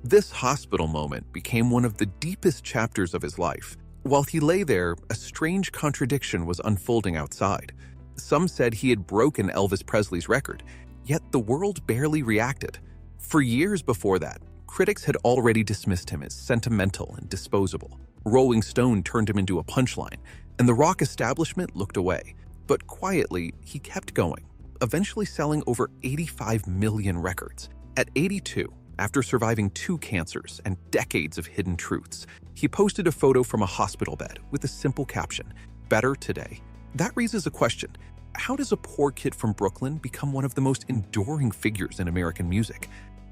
This hospital moment became one of the deepest chapters of his life. While he lay there, a strange contradiction was unfolding outside. Some said he had broken Elvis Presley's record, yet the world barely reacted. For years before that, critics had already dismissed him as sentimental and disposable. Rolling Stone turned him into a punchline, and the rock establishment looked away. But quietly, he kept going, eventually selling over 85 million records. At 82, after surviving 2 cancers and decades of hidden truths, he posted a photo from a hospital bed with a simple caption, "Better today." That raises a question. How does a poor kid from Brooklyn become one of the most enduring figures in American music?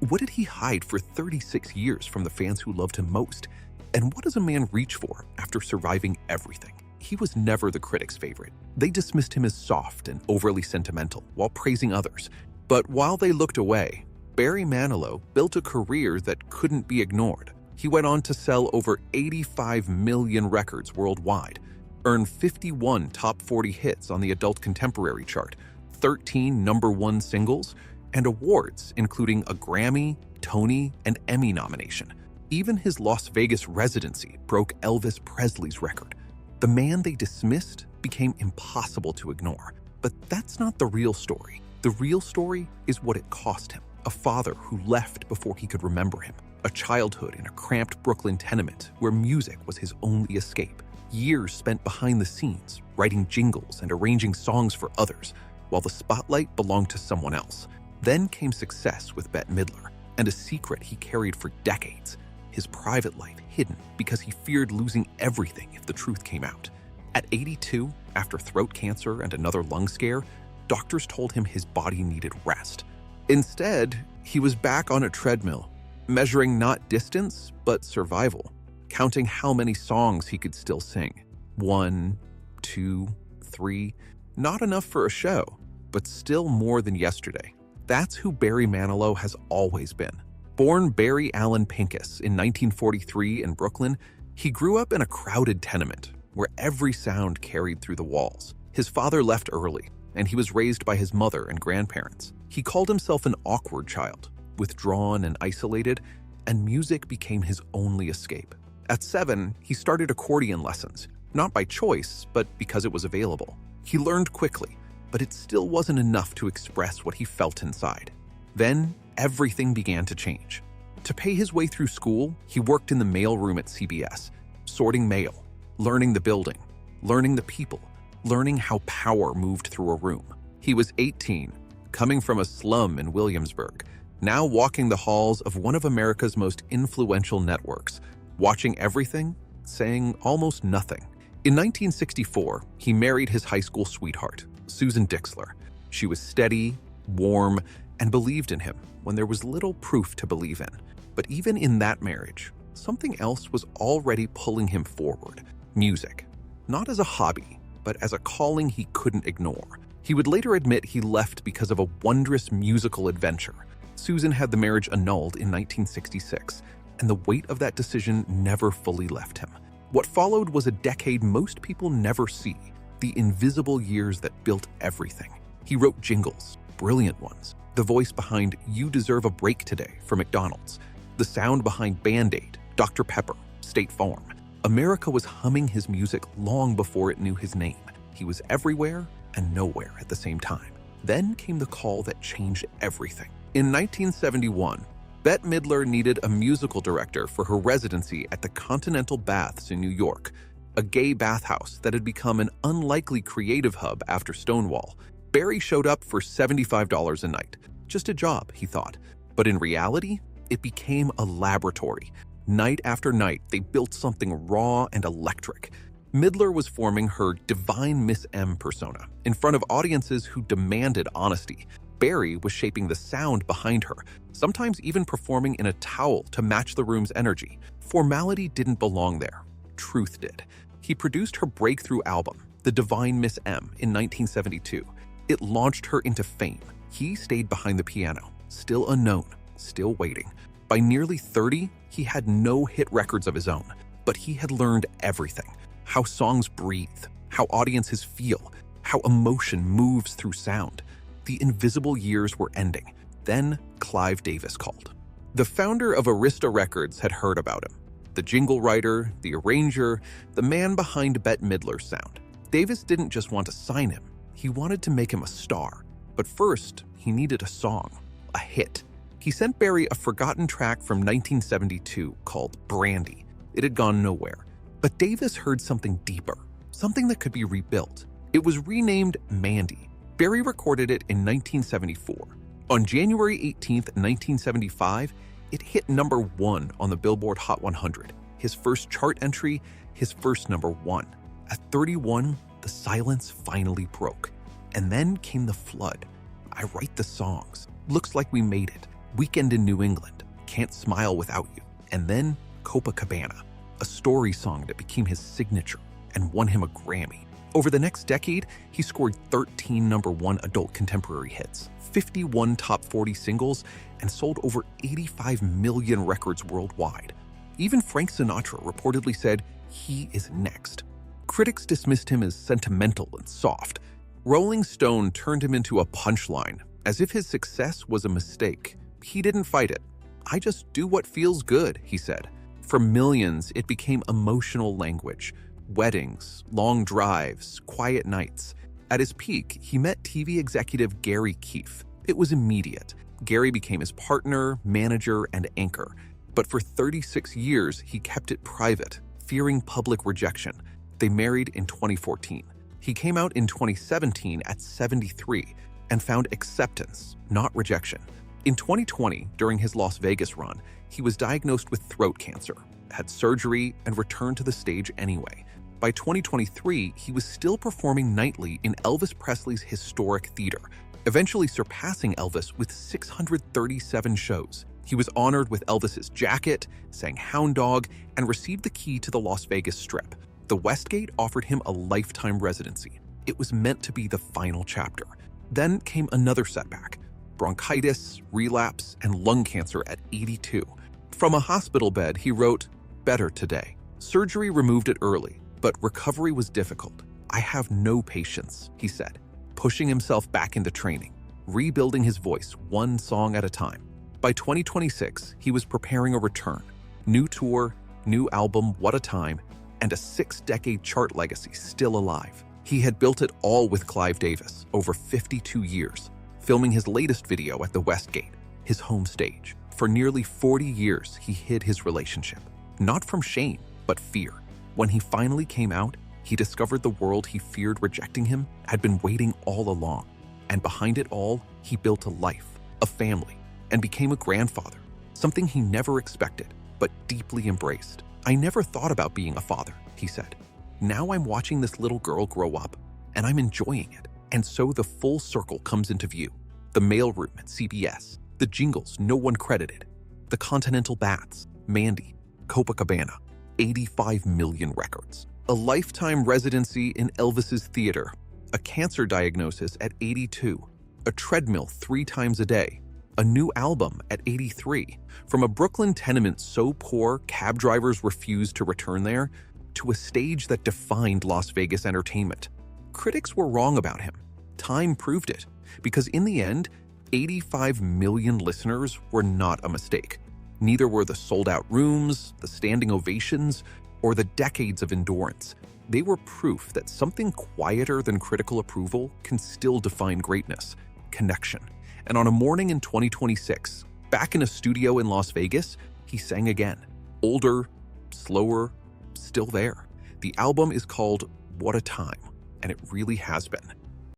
What did he hide for 36 years from the fans who loved him most? And what does a man reach for after surviving everything? He was never the critics' favorite. They dismissed him as soft and overly sentimental while praising others. But while they looked away, Barry Manilow built a career that couldn't be ignored. He went on to sell over 85 million records worldwide, earn 51 top 40 hits on the adult contemporary chart, 13 #1 singles, and awards including a Grammy, Tony, and Emmy nomination. Even his Las Vegas residency broke Elvis Presley's record. The man they dismissed became impossible to ignore. But that's not the real story. The real story is what it cost him. A father who left before he could remember him. A childhood in a cramped Brooklyn tenement where music was his only escape. Years spent behind the scenes, writing jingles and arranging songs for others, while the spotlight belonged to someone else. Then came success with Bette Midler, and a secret he carried for decades. His private life hidden because he feared losing everything if the truth came out. At 82, after throat cancer and another lung scare, doctors told him his body needed rest. Instead, he was back on a treadmill, measuring not distance, but survival, counting how many songs he could still sing. 1, 2, 3, not enough for a show, but still more than yesterday. That's who Barry Manilow has always been. Born Barry Allen Pincus in 1943 in Brooklyn, he grew up in a crowded tenement where every sound carried through the walls. His father left early, and he was raised by his mother and grandparents. He called himself an awkward child, withdrawn and isolated, and music became his only escape. At 7, he started accordion lessons, not by choice, but because it was available. He learned quickly, but it still wasn't enough to express what he felt inside. Then, everything began to change. To pay his way through school, he worked in the mailroom at CBS, sorting mail, learning the building, learning the people, learning how power moved through a room. He was 18, coming from a slum in Williamsburg, now walking the halls of one of America's most influential networks, watching everything, saying almost nothing. In 1964, he married his high school sweetheart, Susan Dixler. She was steady, warm, and believed in him when there was little proof to believe in. But even in that marriage, something else was already pulling him forward: music. Not as a hobby, but as a calling he couldn't ignore. He would later admit he left because of a wondrous musical adventure. Susan had the marriage annulled in 1966, and the weight of that decision never fully left him. What followed was a decade most people never see, the invisible years that built everything. He wrote jingles, brilliant ones, the voice behind "You Deserve a Break Today" for McDonald's, the sound behind Band-Aid, Dr. Pepper, State Farm. America was humming his music long before it knew his name. He was everywhere and nowhere at the same time. Then came the call that changed everything. In 1971, Bette Midler needed a musical director for her residency at the Continental Baths in New York, a gay bathhouse that had become an unlikely creative hub after Stonewall. Barry showed up for $75 a night. Just a job, he thought. But in reality, it became a laboratory. Night after night, they built something raw and electric. Midler was forming her Divine Miss M persona in front of audiences who demanded honesty. Barry was shaping the sound behind her, sometimes even performing in a towel to match the room's energy. Formality didn't belong there. Truth did. He produced her breakthrough album, The Divine Miss M, in 1972. It launched her into fame. He stayed behind the piano, still unknown, still waiting. By nearly 30, he had no hit records of his own, but he had learned everything: how songs breathe, how audiences feel, how emotion moves through sound. The invisible years were ending. Then Clive Davis called. The founder of Arista Records had heard about him. The jingle writer, the arranger, the man behind Bette Midler's sound. Davis didn't just want to sign him, he wanted to make him a star. But first, he needed a song, a hit. He sent Berry a forgotten track from 1972 called Brandy. It had gone nowhere. But Davis heard something deeper, something that could be rebuilt. It was renamed Mandy. Berry recorded it in 1974. On January 18, 1975, it hit number 1 on the Billboard Hot 100. His first chart entry, his first number 1. At 31, the silence finally broke. And then came the flood. I Write the Songs. Looks Like We Made It. Weekend in New England. Can't Smile Without You. And then Copacabana, a story song that became his signature and won him a Grammy. Over the next decade, he scored 13 number 1 adult contemporary hits, 51 top 40 singles, and sold over 85 million records worldwide. Even Frank Sinatra reportedly said, "He is next." Critics dismissed him as sentimental and soft. Rolling Stone turned him into a punchline, as if his success was a mistake. He didn't fight it. "I just do what feels good," he said. For millions, it became emotional language. Weddings, long drives, quiet nights. At his peak, he met TV executive Gary Keefe. It was immediate. Gary became his partner, manager, and anchor. But for 36 years, he kept it private, fearing public rejection. They married in 2014. He came out in 2017 at 73 and found acceptance, not rejection. In 2020, during his Las Vegas run, he was diagnosed with throat cancer, had surgery, and returned to the stage anyway. By 2023, he was still performing nightly in Elvis Presley's historic theater, eventually surpassing Elvis with 637 shows. He was honored with Elvis's jacket, sang Hound Dog, and received the key to the Las Vegas Strip. The Westgate offered him a lifetime residency. It was meant to be the final chapter. Then came another setback: bronchitis, relapse, and lung cancer at 82. From a hospital bed, he wrote, "Better today." Surgery removed it early, but recovery was difficult. "I have no patience," he said, pushing himself back into training, rebuilding his voice one song at a time. By 2026, he was preparing a return. New tour, new album, What a Time, and a 6-decade chart legacy still alive. He had built it all with Clive Davis over 52 years, filming his latest video at the Westgate, his home stage. For nearly 40 years, he hid his relationship, not from shame, but fear. When he finally came out, he discovered the world he feared rejecting him had been waiting all along. And behind it all, he built a life, a family, and became a grandfather, something he never expected, but deeply embraced. "I never thought about being a father," he said. "Now I'm watching this little girl grow up, and I'm enjoying it." And so the full circle comes into view. The mailroom at CBS, the jingles no one credited, the Continental Baths, Mandy, Copacabana, 85 million records. A lifetime residency in Elvis's theater, a cancer diagnosis at 82, a treadmill 3 times a day, a new album at 83, from a Brooklyn tenement so poor cab drivers refused to return there, to a stage that defined Las Vegas entertainment. Critics were wrong about him. Time proved it, because in the end, 85 million listeners were not a mistake. Neither were the sold-out rooms, the standing ovations, or the decades of endurance. They were proof that something quieter than critical approval can still define greatness: connection. And on a morning in 2026, back in a studio in Las Vegas, he sang again. Older, slower, still there. The album is called What a Time, and it really has been.